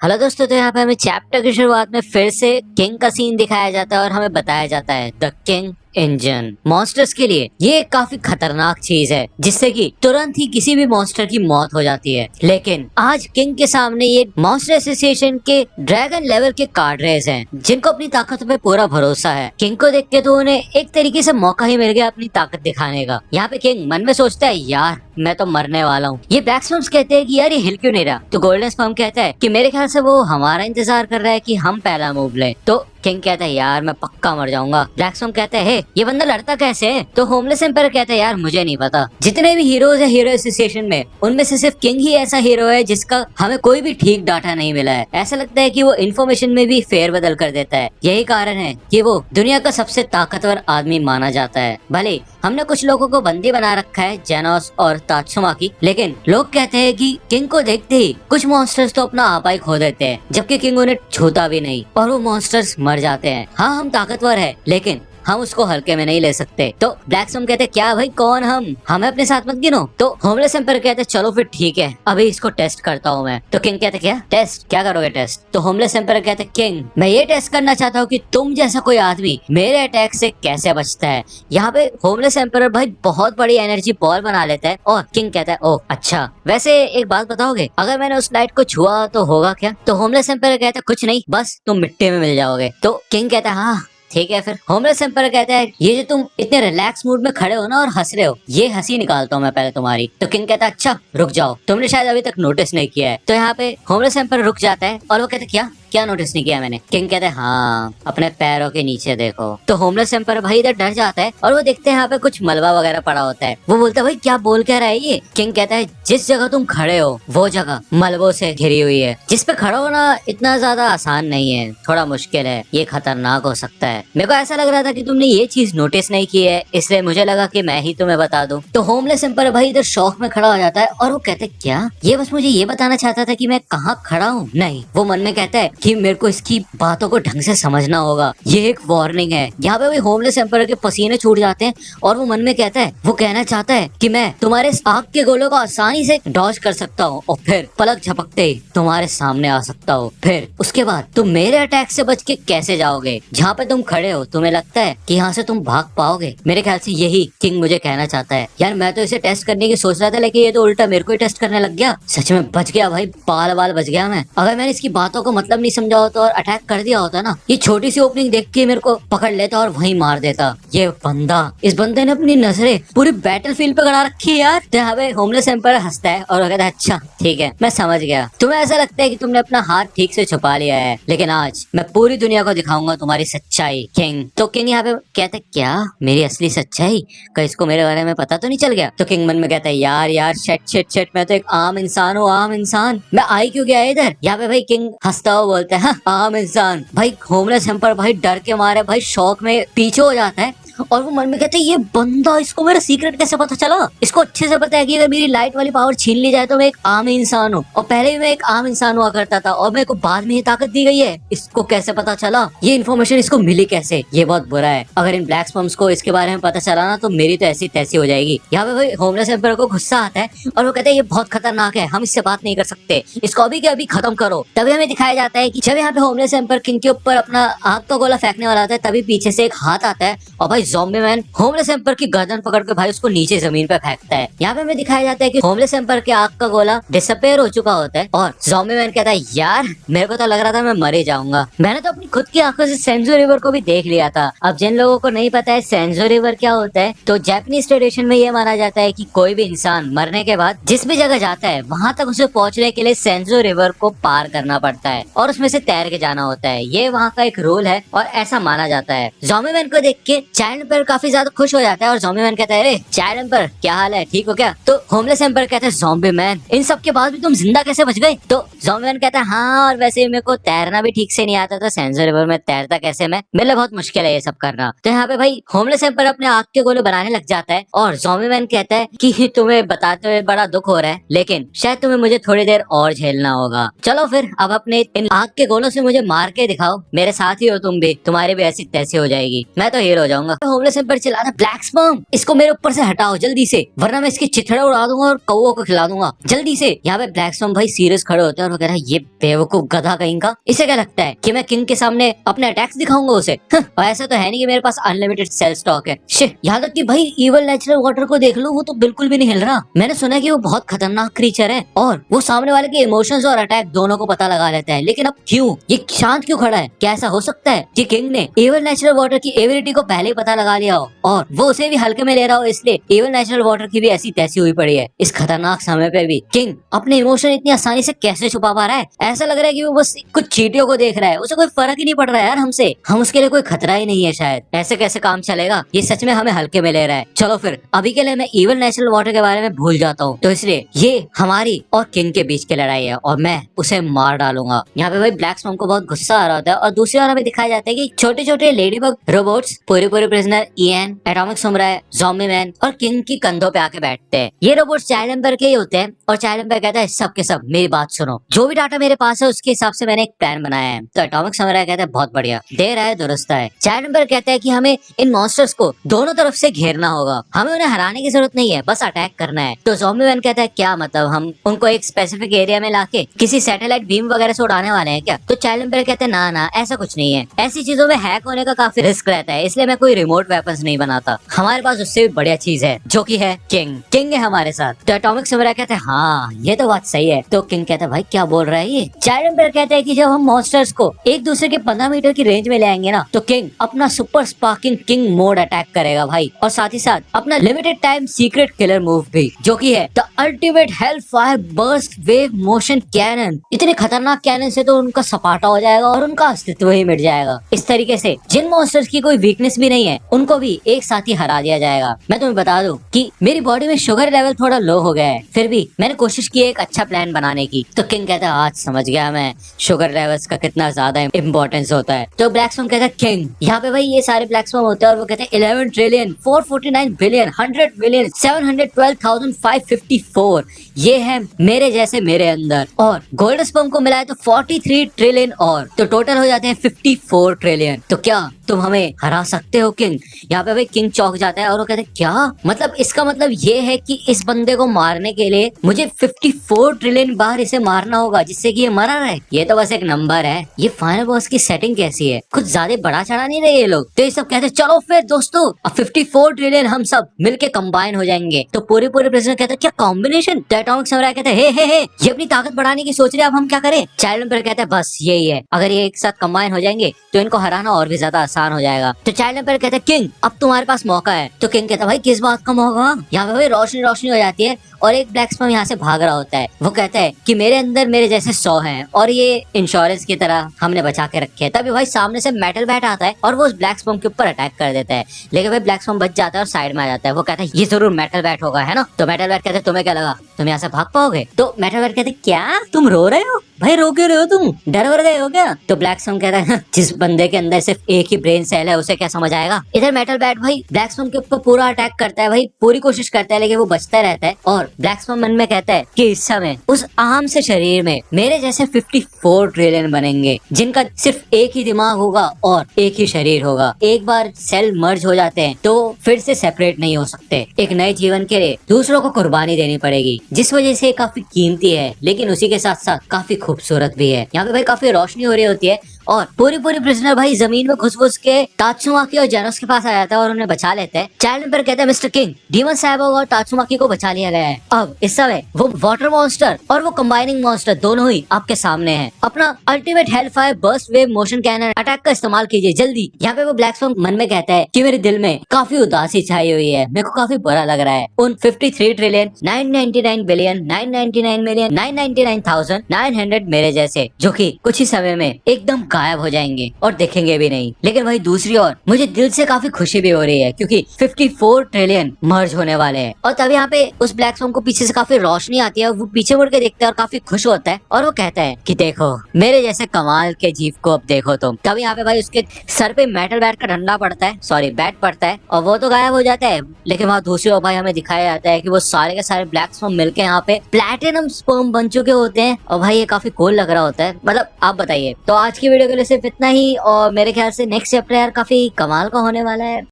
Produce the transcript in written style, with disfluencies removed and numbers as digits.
Hello दोस्तों, तो यहाँ पे हमें चैप्टर की शुरुआत में फिर से किंग का सीन दिखाया जाता है और हमें बताया जाता है द किंग इंजन। मॉन्स्टर्स के लिए ये एक काफी खतरनाक चीज है जिससे कि तुरंत ही किसी भी मॉन्स्टर की मौत हो जाती है। लेकिन आज किंग के सामने ये मॉन्स्टर एसोसिएशन के ड्रैगन लेवल के कार्डरेस हैं जिनको अपनी ताकत पे पूरा भरोसा है। किंग को देख के तो उन्हें एक तरीके से मौका ही मिल गया अपनी ताकत दिखाने का। यहाँ पे किंग मन में सोचता है यार मैं तो मरने वाला हूँ। ये ब्लैक स्पर्म्स कहते हैं कि यार ये हिल क्यों नहीं रहा, तो गोल्डन स्पर्म कहता है कि मेरे ख्याल से वो हमारा इंतजार कर रहा है कि हम पहला मूव लें। तो किंग कहता है यार मैं पक्का मर जाऊंगा। ब्लैक स्पर्म कहता है ये बंदा लड़ता कैसे है, तो होमलेस एम्पायर कहता है यार मुझे नहीं पता। जितने भी हीरोज है हीरो एसोसिएशन में उनमें से सिर्फ किंग ही ऐसा हीरो है जिसका हमें कोई भी ठीक डाटा नहीं मिला है। ऐसा लगता है कि वो इन्फॉर्मेशन में भी फेरबदल कर देता है। यही कारण है कि वो दुनिया का सबसे ताकतवर आदमी माना जाता है। भले हमने कुछ लोगों को बंदी बना रखा है जेनोस और तात्सुमाकी, लेकिन लोग कहते हैं कि किंग को देखते ही कुछ मॉन्स्टर्स तो अपना आपा ही खो देते हैं, जबकि किंग उन्हें छूता भी नहीं और वो मॉन्स्टर्स मर जाते हैं। हाँ हम ताकतवर है लेकिन हम उसको हल्के में नहीं ले सकते। तो ब्लैक स्पर्म कहते क्या भाई कौन हम, हमें अपने साथ मत गिनो। तो होमलेस एम्पायर कहते चलो फिर ठीक है अभी इसको टेस्ट करता हूँ मैं। तो किंग कहते क्या टेस्ट, क्या करोगे टेस्ट। तो होमलेस एम्पायर कहते किंग मैं ये टेस्ट करना चाहता हूँ कि तुम जैसा कोई आदमी मेरे अटैक से कैसे बचता है। यहाँ पे होमलेस एम्पायर भाई बहुत बड़ी एनर्जी बॉल बना लेता है और किंग कहता है ओह अच्छा, वैसे एक बात बताओगे अगर मैंने उस लाइट को छुआ तो होगा क्या। तो होमलेस एम्पायर कहता है कुछ नहीं, बस तुम मिट्टी में मिल जाओगे। तो किंग कहता है हाँ ठीक है फिर। होमलेस एम्पायर कहता है ये जो तुम इतने रिलैक्स मूड में खड़े हो ना और हंस रहे हो, ये हंसी निकालता हूँ मैं पहले तुम्हारी। तो किंग कहता है अच्छा रुक जाओ, तुमने शायद अभी तक नोटिस नहीं किया है। तो यहाँ पे होमलेस एम्पायर रुक जाता है और वो कहते क्या क्या नोटिस नहीं किया मैंने। किंग कहते हैं हाँ अपने पैरों के नीचे देखो। तो होमलेस एम्पायर भाई इधर डर जाता है और वो देखते हैं यहाँ पे कुछ मलबा वगैरह पड़ा होता है। वो बोलता है भाई क्या बोल क्या रहा है ये। किंग कहता है जिस जगह तुम खड़े हो वो जगह मलबों से घिरी हुई है, जिस पे खड़ा होना इतना ज्यादा आसान नहीं है, थोड़ा मुश्किल है, ये खतरनाक हो सकता है। मेरे को ऐसा लग रहा था कि तुमने ये चीज नोटिस नहीं की है, इसलिए मुझे लगा कि मैं ही तुम्हें बता दूं। तो होमलेस एम्पायर भाई इधर शौक में खड़ा हो जाता है और वो कहते क्या ये बस मुझे ये बताना चाहता था कि मैं कहाँ खड़ा हूँ। नहीं, वो मन में कहता है कि मेरे को इसकी बातों को ढंग से समझना होगा, ये एक वार्निंग है। यहाँ पे भी होमलेस एम्पायर के पसीने छूट जाते हैं और वो मन में कहता है वो कहना चाहता है कि मैं तुम्हारे आग के गोलों को आसानी से डॉज कर सकता हूँ और फिर पलक झपकते ही तुम्हारे सामने आ सकता हूँ। फिर उसके बाद तुम मेरे अटैक से बच के कैसे जाओगे। जहाँ पे तुम खड़े हो तुम्हें लगता है कि यहाँ से तुम भाग पाओगे। मेरे ख्याल से यही किंग मुझे कहना चाहता है। यार मैं तो इसे टेस्ट करने की सोच रहा था लेकिन ये तो उल्टा मेरे को ही टेस्ट करने लग गया। सच में बच गया भाई, बाल बाल बच गया मैं। अगर मैंने इसकी बातों को मतलब नहीं समझा होता और अटैक कर दिया होता ना, ये छोटी सी ओपनिंग देख के मेरे को पकड़ लेता और वहीं मार देता। ये बंदा, इस बंदे ने अपनी नजरें पूरी बैटलफील्ड पे गड़ा रखी है यार। तो यहाँ पे होमलेस एम्पायर हंसता है और कहता है अच्छा ठीक है मैं समझ गया, तुम्हें ऐसा लगता है कि तुमने अपना हाथ ठीक से छुपा लिया है, लेकिन आज मैं पूरी दुनिया को दिखाऊंगा तुम्हारी सच्चाई किंग। तो किंग यहाँ पे कहते क्या मेरी असली सच्चाई, कहीं इसको मेरे बारे में पता तो नहीं चल गया। तो किंग मन में कहता है यार यार शट शट शट, मैं तो एक आम इंसान हूँ, आम इंसान, मैं आई क्यों गया इधर। यहाँ पे भाई किंग हंसता हुआ बोलता है हाँ आम इंसान। भाई होमलेस एम्पायर भाई डर के मारे भाई शौक में पीछे हो जाता है और वो मन में कहते हैं ये बंदा, इसको मेरा सीक्रेट कैसे पता चला। इसको अच्छे से पता है कि अगर मेरी लाइट वाली पावर छीन ली जाए तो मैं एक आम इंसान हूँ और पहले भी मैं एक आम इंसान हुआ करता था और मेरे को बाद में ही ताकत दी गई है। इसको कैसे पता चला, ये इन्फॉर्मेशन इसको मिली कैसे, ये बहुत बुरा है। अगर इन ब्लैक स्पर्म्स को इसके बारे में पता चला ना तो मेरी तो ऐसी तैसी हो जाएगी। यहाँ पे भाई होमलेस एम्पायर को गुस्सा आता है और वो कहते हैं ये बहुत खतरनाक है, हम इससे बात नहीं कर सकते, इसको अभी के अभी खत्म करो। तभी हमें दिखाया जाता है कि जब यहाँ पे होमलेस एम्पायर किंग के ऊपर अपना आग का गोला फेंकने वाला आता है तभी पीछे से एक हाथ आता है और भाई ज़ॉम्बी मैन होमलेस एम्पायर की गर्दन पकड़ के भाई उसको नीचे जमीन पे फेंकता है। यहाँ पे हमें दिखाया जाता है कि होमलेस एम्पायर के आग का गोला डिसअपीयर हो चुका होता है और ज़ॉम्बी मैन कहता है यार मेरे को तो लग रहा था मैं मर ही जाऊंगा, मैंने तो अपनी खुद की आंखों से सेंजो रिवर को भी देख लिया था। अब जिन लोगों को नहीं पता है सेंजो रिवर क्या होता है, तो जापानीज ट्रेडिशन में ये माना जाता है कि कोई भी इंसान मरने के बाद जिस भी जगह जाता है वहां तक उसे पहुंचने के लिए सेंजो रिवर को पार करना पड़ता है और उसमें से तैर के जाना होता है। ये वहाँ का एक रूल है और ऐसा माना जाता है। ज़ॉम्बी मैन को देख के चाइल्ड एम्पायर काफी ज्यादा खुश हो जाता है और ज़ॉम्बी मैन कहता है अरे चाइल्ड एम्पायर क्या हाल है, ठीक हो क्या। तो होमलेस एम्पायर कहता है ज़ॉम्बी मैन इन सब के बाद भी तुम जिंदा कैसे बच गए। तो ज़ॉम्बी मैन कहता है हाँ और वैसे मेरे को तैरना भी ठीक से नहीं आता था, सेंजो रिवर में तैरता कैसे मैं, मेरे लिए बहुत मुश्किल है ये सब करना। तो यहाँ पे भाई होमलेस एम्पायर अपने आग के गोले बनाने लग जाता है और ज़ॉम्बी मैन कहता है कि तुम्हें बताते हुए बड़ा दुख हो रहा है लेकिन शायद तुम्हें मुझे थोड़ी देर और झेलना होगा। चलो फिर अब अपने इन आग के गोलों से मुझे मार के दिखाओ, मेरे साथ ही हो तुम भी, तुम्हारी भी ऐसी तैसी हो जाएगी, मैं तो हीरो हो जाऊंगा। होमलेस एम्पायर चिल्ला रहा है, ब्लैक स्पर्म इसको मेरे ऊपर से हटाओ जल्दी से, वरना मैं इसके चिथड़े उड़ा दूंगा और कौओं को खिला दूंगा जल्दी से। यहाँ पे ब्लैक स्पर्म भाई सीरियस खड़े होते हैं और वो कह रहा है ये बेवकूफ गधा कहीं का, इसे क्या लगता है कि मैं किंग के सामने अपने अटैक्स दिखाऊंगा उसे? और ऐसा तो है नहीं कि मेरे पास अनलिमिटेड सेल स्टॉक है। यहाँ तक कि भाई इवल नेचुरल वाटर को देख लो, वो तो बिल्कुल भी नहीं हिल रहा। मैंने सुना है कि वो बहुत खतरनाक क्रीचर है और वो सामने वाले के इमोशंस और अटैक दोनों को पता लगा लेता है, लेकिन अब क्यों ये शांत क्यों खड़ा है? क्या ऐसा हो सकता है कि किंग ने इवल नेचुरल वाटर की एबिलिटी को पहले ही पता लगा लिया हो और वो उसे भी हल्के में ले रहा हो, इसलिए इवल नेचुरल वाटर की भी ऐसी तैसी हुई पड़ी है। इस खतरनाक समय पे भी किंग अपने इमोशन इतनी आसानी से कैसे छुपा पा रहा है? ऐसा लग रहा है कि वो बस कुछ चींटियों को देख रहा है, उसे कोई फर्क ही नहीं पड़ रहा है यार हमसे, हम उसके लिए कोई खतरा ही नहीं है शायद। ऐसे कैसे काम चलेगा? ये सच में हमें हल्के में ले रहा है। चलो फिर अभी के लिए मैं इवल नेचुरल वाटर के बारे में भूल जाता हूँ, तो इसलिए ये हमारी और किंग के बीच की लड़ाई है और मैं उसे मार डालूंगा। यहाँ पे भाई ब्लैक स्पर्म को बहुत गुस्सा आ रहा होता है और दूसरी ओर हमें दिखाया जाता है कि छोटे छोटे लेडीबग रोबोट्स पूरे prisoner EN, atomic samurai, zombie man और किंग की कंधों पे आके बैठते हैं। ये रोबोट्स चाइल्ड एम्पायर के ही होते हैं और चाइल्ड एम्पायर कहता है सब के सब मेरी बात सुनो, जो भी डाटा मेरे पास है उसके हिसाब से मैंने एक प्लान बनाया है। तो एटॉमिक समुराई कहता है बहुत बढ़िया, देर है दुरुस्त है। चाइल्ड एम्पायर कहता है कि हमें इन मॉन्स्टर्स को दोनों तरफ से घेरना होगा, हमें उन्हें हराने की जरूरत नहीं है, बस अटैक करना है। तो ज़ॉम्बी मैन कहता है क्या मतलब, हम उनको एक स्पेसिफिक एरिया में लाके किसी सैटेलाइट बीम वगैरह से उड़ाने वाले हैं क्या? तो चाइल्ड एम्पायर कहते हैं ना ना ऐसा कुछ नहीं है, ऐसी चीजों में हैक होने का काफी रिस्क रहता है, इसलिए मैं कोई रिमोट वेपन्स नहीं बनाता, हमारे पास उससे भी बढ़िया चीज है जो कि है किंग, किंग है हमारे साथ। तो एटॉमिक समुराई कहते हैं हाँ ये तो बात सही है। तो किंग कहता है भाई क्या बोल रहा है ये? चाइल्ड एम्पायर कहता है कि जब हम मॉन्स्टर्स को एक दूसरे के 15 मीटर की रेंज में ले आएंगे ना, तो किंग अपना super sparking king mode attack करेगा भाई, और साथ ही साथ अपना limited time secret killer move भी, जो कि है the ultimate hell fire burst wave motion cannon. इतने खतरनाक कैनन से तो उनका सपाटा हो जाएगा और उनका अस्तित्व ही मिट जाएगा। इस तरीके से जिन मॉन्स्टर्स की कोई वीकनेस भी नहीं है उनको भी एक साथ ही हरा दिया जाएगा। मैं तुम्हें बता दूं कि मेरी बॉडी में शुगर लेवल थोड़ा लो हो गया है, फिर भी मैंने कोशिश की एक अच्छा प्लान बनाने की। तो किंग कहता है आज समझ गया मैं शुगर लेवल्स का कितना ज्यादा इंपॉर्टेंस होता है। तो ब्लैक स्पर्म कहता है किंग, यहाँ पे भाई ये सारे ब्लैक स्पर्म होते हैं और वो कहते हैं 11 ट्रिलियन 449 बिलियन 100 मिलियन 712,554 ये है मेरे जैसे मेरे अंदर, और गोल्ड स्पर्म को मिलाए तो 43 ट्रिलियन, और तो टोटल हो जाते हैं 54 ट्रिलियन। तो क्या तुम हमें हरा सकते हो किंग? यहाँ पे भाई किंग चौंक जाता है और वो कहते हैं क्या मतलब, इसका मतलब ये है कि इस बंदे को मारने के लिए मुझे 54 ट्रिलियन बार इसे मारना होगा जिससे कि ये मरा रहे? ये तो बस एक नंबर है, ये फाइनल बॉस की सेटिंग कैसी है, कुछ ज्यादा बड़ा चढ़ा नहीं रहे ये लोग। तो ये सब कहते हैं चलो फिर दोस्तों अब 54 ट्रिलियन हम सब मिलके कंबाइन हो जाएंगे। तो पूरे प्रिजनर कहते हैं क्या कॉम्बिनेशन? तो एटॉमिक समुराई कहते हैं हे ये अपनी ताकत बढ़ाने की सोच रहे, अब हम क्या करें? चाइल्ड एम्पायर कहते हैं बस यही है, अगर ये एक साथ कंबाइन हो जाएंगे तो इनको हराना और भी ज्यादा आसान हो जाएगा। तो चाइल्ड एम्पायर कहते हैं किंग अब तुम्हारे पास मौका है। तो किंग कहता है भाई किस बात का मौका? यहाँ पे भाई रोशनी रोशनी हो जाती है और एक ब्लैक स्पर्म यहाँ से भाग रहा होता है। वो कहता है कि मेरे अंदर मेरे जैसे 100 हैं और ये इंश्योरेंस की तरह हमने बचा के रखे हैं। तभी भाई सामने से मेटल बैट आता है और वो उस ब्लैक स्पर्म के ऊपर अटैक कर देता है, लेकिन भाई ब्लैक स्पर्म बच जाता है और साइड में आ जाता है। वो कहता है ये जरूर मेटल बैट होगा है ना? तो मेटल बैट कहते हैं तुम्हें क्या लगा तुम यहाँ से भाग पाओगे? तो मेटल बैट कहते हैं क्या तुम रो रहे हो भाई, रो क्यों रहे हो तुम, डर वर गए हो क्या? तो ब्लैक स्पर्म कहता है जिस बंदे के अंदर सिर्फ एक ही ब्रेन सेल है उसे क्या समझ आएगा। इधर मेटल बैट भाई ब्लैक स्पर्म के ऊपर पूरा अटैक करता है, भाई पूरी कोशिश करता है लेकिन वो बचता रहता है। और ब्लैक स्पर्म मन में कहता है कि इस समय उस आम से शरीर में मेरे जैसे 54 ट्रिलियन बनेंगे जिनका सिर्फ एक ही दिमाग होगा और एक ही शरीर होगा। एक बार सेल मर्ज हो जाते हैं तो फिर से सेपरेट नहीं हो सकते। एक नए जीवन के लिए दूसरों को कुर्बानी देनी पड़ेगी, जिस वजह से काफी कीमती है लेकिन उसी के साथ साथ काफी खूबसूरत भी है। यहाँ पे भाई काफी रोशनी हो रही होती है और पूरी प्रिजनर भाई जमीन में घुस के तात्सुमाकी और जेनोस के पास आ जाता है और उन्हें बचा लेते हैं। चाइल्ड एम्पायर कहता है मिस्टर किंग डीमन साइबोर्ग और तात्सुमाकी को बचा लिया गया है, अब इस समय वो वाटर मॉन्स्टर और वो कंबाइनिंग मॉन्स्टर दोनों ही आपके सामने हैं। अपना ultimate hellfire burst wave motion cannon attack का इस्तेमाल कीजिए जल्दी। यहाँ पे वो ब्लैक स्पर्म मन में कहता है कि मेरे दिल में काफी उदासी छाई हुई है, मेरे को काफी बुरा लग रहा है उन 53 ट्रिलियन 999 बिलियन 999 मिलियन 999,900 मेरे जैसे जो कि कुछ ही समय में एकदम गायब हो जाएंगे और देखेंगे भी नहीं। लेकिन वही दूसरी ओर मुझे दिल से काफी खुशी भी हो रही है क्योंकि 54 ट्रिलियन मर्ज होने वाले हैं। और तब यहाँ पे उस ब्लैक स्पर्म को पीछे से काफी रोशनी आती है, वो पीछे मुड़ के देखता है और काफी खुश होता है और वो कहता है कि देखो मेरे जैसे कमाल के जीव को अब देखो तुम। तब यहाँ पे भाई उसके सर पे मेटल बैट का डंडा पड़ता है, सॉरी बैट पड़ता है और वो तो गायब हो जाता है। लेकिन वहाँ दूसरी ओर भाई हमें दिखाया जाता है कि वो सारे के सारे ब्लैक स्पर्म मिलके यहाँ पे प्लैटिनम स्पर्म बन चुके होते हैं और भाई ये काफी कूल लग रहा होता है। मतलब आप बताइए। तो आज की वीडियो के लिए सिर्फ इतना ही और मेरे ख्याल से नेक्स्ट चैप्टर यार काफी कमाल का होने वाला है।